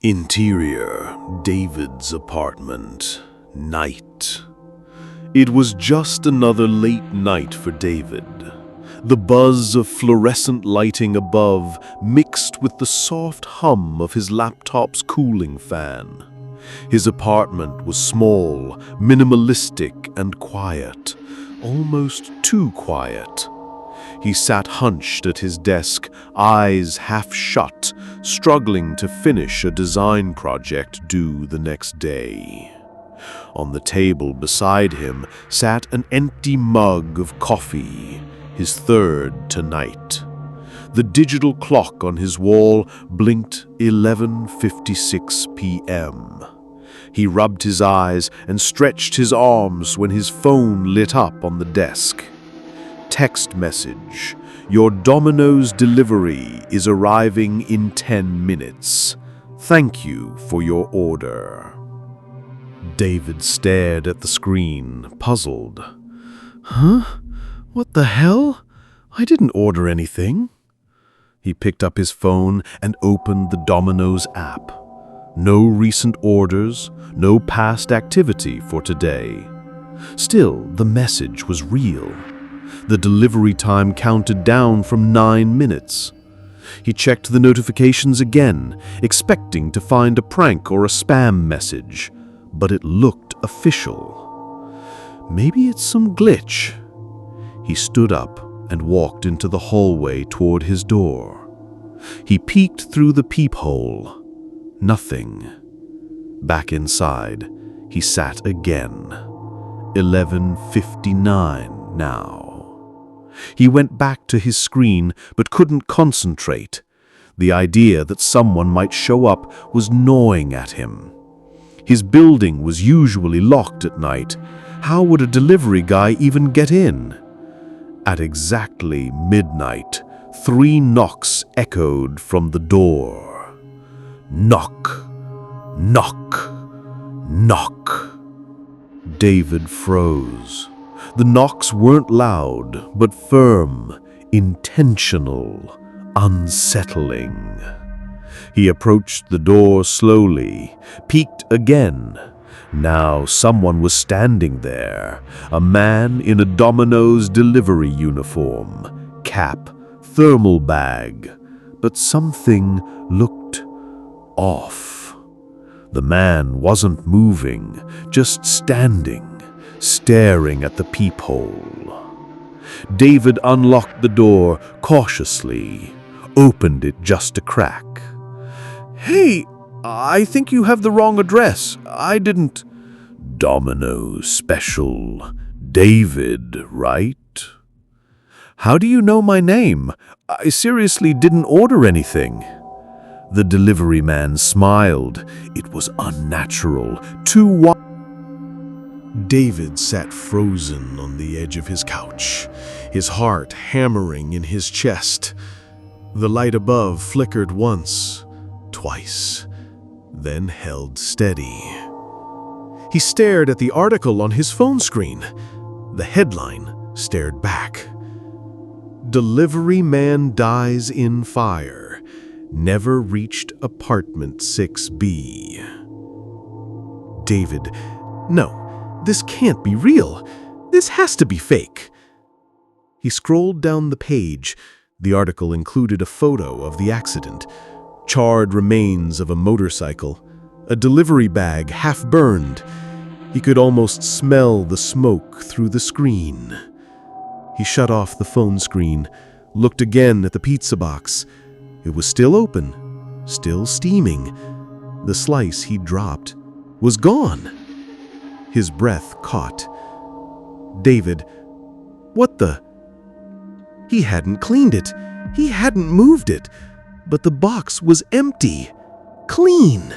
Interior, David's apartment. Night. It was just another late night for David. The buzz of fluorescent lighting above mixed with the soft hum of his laptop's cooling fan. His apartment was small, minimalistic, and quiet. Almost too quiet. He sat hunched at his desk, eyes half shut, struggling to finish a design project due the next day. On the table beside him sat an empty mug of coffee, his third tonight. The digital clock on his wall blinked 11:56 p.m. He rubbed his eyes and stretched his arms when his phone lit up on the desk. Text message. Your Domino's delivery is arriving in 10 minutes. Thank you for your order. David stared at the screen, puzzled. Huh? What the hell? I didn't order anything. He picked up his phone and opened the Domino's app. No recent orders, no past activity for today. Still, the message was real. The delivery time counted down from 9 minutes. He checked the notifications again, expecting to find a prank or a spam message, but it looked official. Maybe it's some glitch. He stood up and walked into the hallway toward his door. He peeked through the peephole. Nothing. Back inside, he sat again. 11:59 now. He went back to his screen but couldn't concentrate. The idea that someone might show up was gnawing at him. His building was usually locked at night. How would a delivery guy even get in? At exactly midnight, 3 knocks echoed from the door. Knock, knock, knock. David froze. The knocks weren't loud, but firm, intentional, unsettling. He approached the door slowly, peeked again. Now someone was standing there, a man in a Domino's delivery uniform, cap, thermal bag, but something looked off. The man wasn't moving, just standing, staring at the peephole. David unlocked the door cautiously, opened it just a crack. Hey, I think you have the wrong address. I didn't... Domino's special. David, right? How do you know my name? I seriously didn't order anything. The delivery man smiled. It was unnatural, too wide. David sat frozen on the edge of his couch, his heart hammering in his chest. The light above flickered once, twice, then held steady. He stared at the article on his phone screen. The headline stared back. Delivery man dies in fire. Never reached apartment 6B. David, no. This can't be real. This has to be fake. He scrolled down the page. The article included a photo of the accident. Charred remains of a motorcycle. A delivery bag half burned. He could almost smell the smoke through the screen. He shut off the phone screen, looked again at the pizza box. It was still open, still steaming. The slice he'd dropped was gone. His breath caught. David, what the? He hadn't cleaned it. He hadn't moved it. But the box was empty. Clean.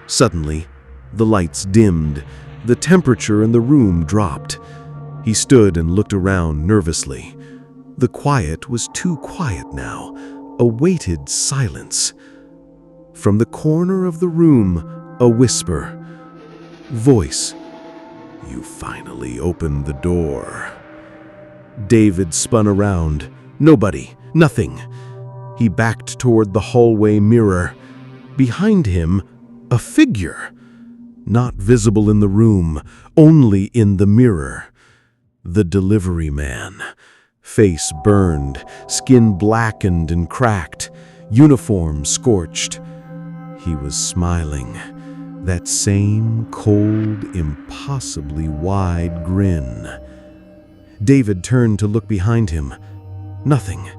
Suddenly, the lights dimmed. The temperature in the room dropped. He stood and looked around nervously. The quiet was too quiet now. A weighted silence. From the corner of the room, a whisper. Voice. You finally opened the door. David spun around. Nobody. Nothing. He backed toward the hallway mirror. Behind him, a figure. Not visible in the room, only in the mirror. The delivery man. Face burned, skin blackened and cracked, uniform scorched. He was smiling. That same cold, impossibly wide grin. David turned to look behind him. Nothing.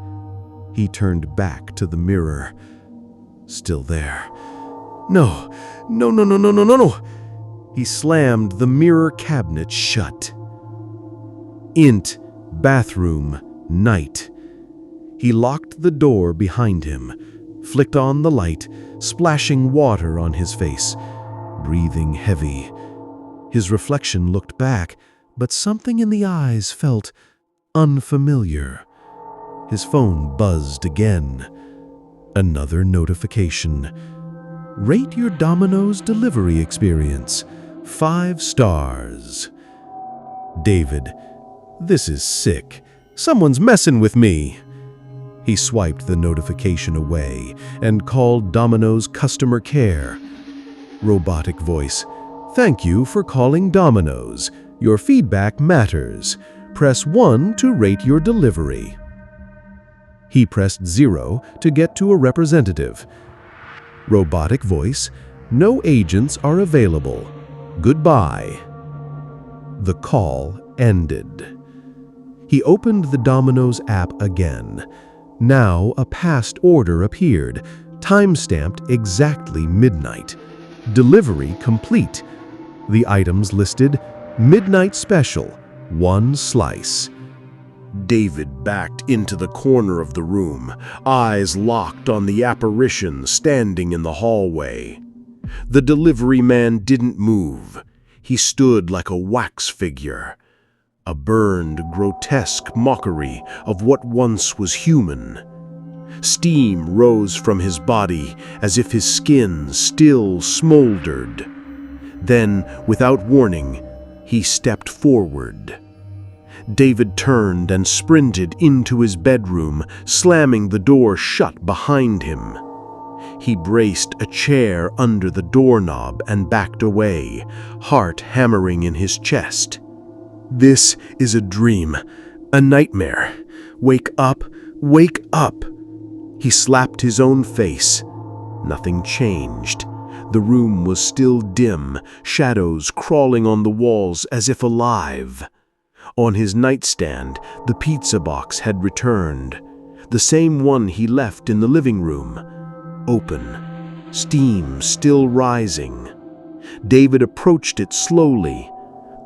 He turned back to the mirror. Still there. No. He slammed the mirror cabinet shut. Int, bathroom, night. He locked the door behind him, flicked on the light, splashing water on his face, breathing heavy. His reflection looked back, but something in the eyes felt unfamiliar. His phone buzzed again. Another notification. Rate your Domino's delivery experience. 5 stars. David, this is sick. Someone's messing with me. He swiped the notification away and called Domino's customer care. Robotic voice. Thank you for calling Domino's. Your feedback matters. Press 1 to rate your delivery. He pressed 0 to get to a representative. Robotic voice. No agents are available. Goodbye. The call ended. He opened the Domino's app again. Now a past order appeared, time-stamped exactly midnight. Delivery complete. The items listed, midnight special, 1 slice. David backed into the corner of the room, eyes locked on the apparition standing in the hallway. The delivery man didn't move. He stood like a wax figure, a burned, grotesque mockery of what once was human. Steam rose from his body as if his skin still smoldered. Then, without warning, he stepped forward. David turned and sprinted into his bedroom, slamming the door shut behind him. He braced a chair under the doorknob and backed away, heart hammering in his chest. This is a dream, a nightmare. Wake up, wake up. He slapped his own face. Nothing changed. The room was still dim, shadows crawling on the walls as if alive. On his nightstand, the pizza box had returned, the same one he left in the living room. Open, steam still rising. David approached it slowly.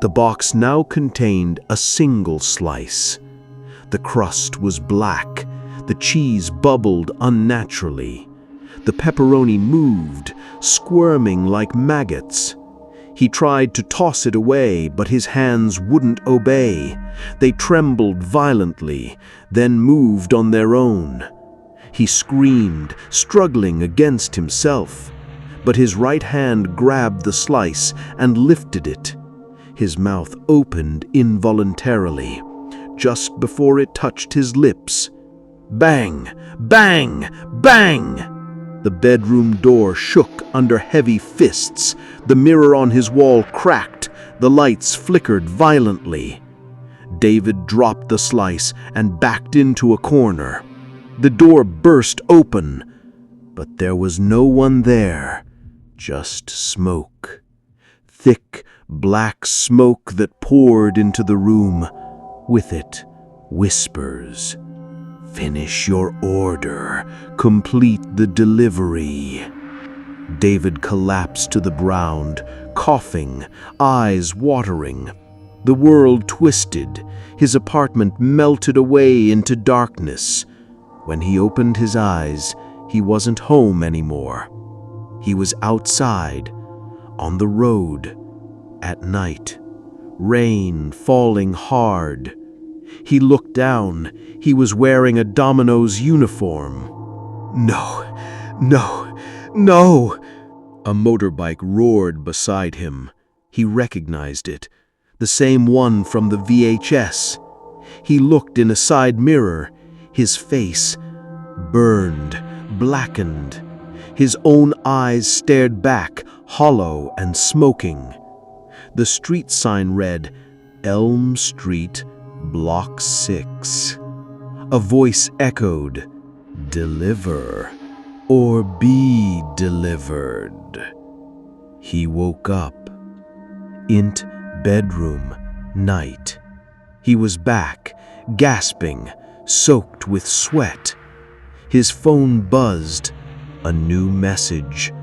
The box now contained a single slice. The crust was black. The cheese bubbled unnaturally. The pepperoni moved, squirming like maggots. He tried to toss it away, but his hands wouldn't obey. They trembled violently, then moved on their own. He screamed, struggling against himself. But his right hand grabbed the slice and lifted it. His mouth opened involuntarily, just before it touched his lips. Bang! Bang! Bang! The bedroom door shook under heavy fists. The mirror on his wall cracked. The lights flickered violently. David dropped the slice and backed into a corner. The door burst open, but there was no one there, just smoke. Thick, black smoke that poured into the room. With it, whispers. Finish your order. Complete the delivery. David collapsed to the ground, coughing, eyes watering. The world twisted. His apartment melted away into darkness. When he opened his eyes, he wasn't home anymore. He was outside, on the road, at night. Rain falling hard. He looked down. He was wearing a Domino's uniform. No, no, no! A motorbike roared beside him. He recognized it, the same one from the VHS. He looked in a side mirror, his face burned, blackened. His own eyes stared back, hollow and smoking. The street sign read, Elm Street, Block 6. A voice echoed, "Deliver or be delivered." He woke up. Int bedroom, night. He was back, gasping, soaked with sweat. His phone buzzed. A new message.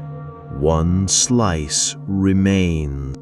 One slice remains.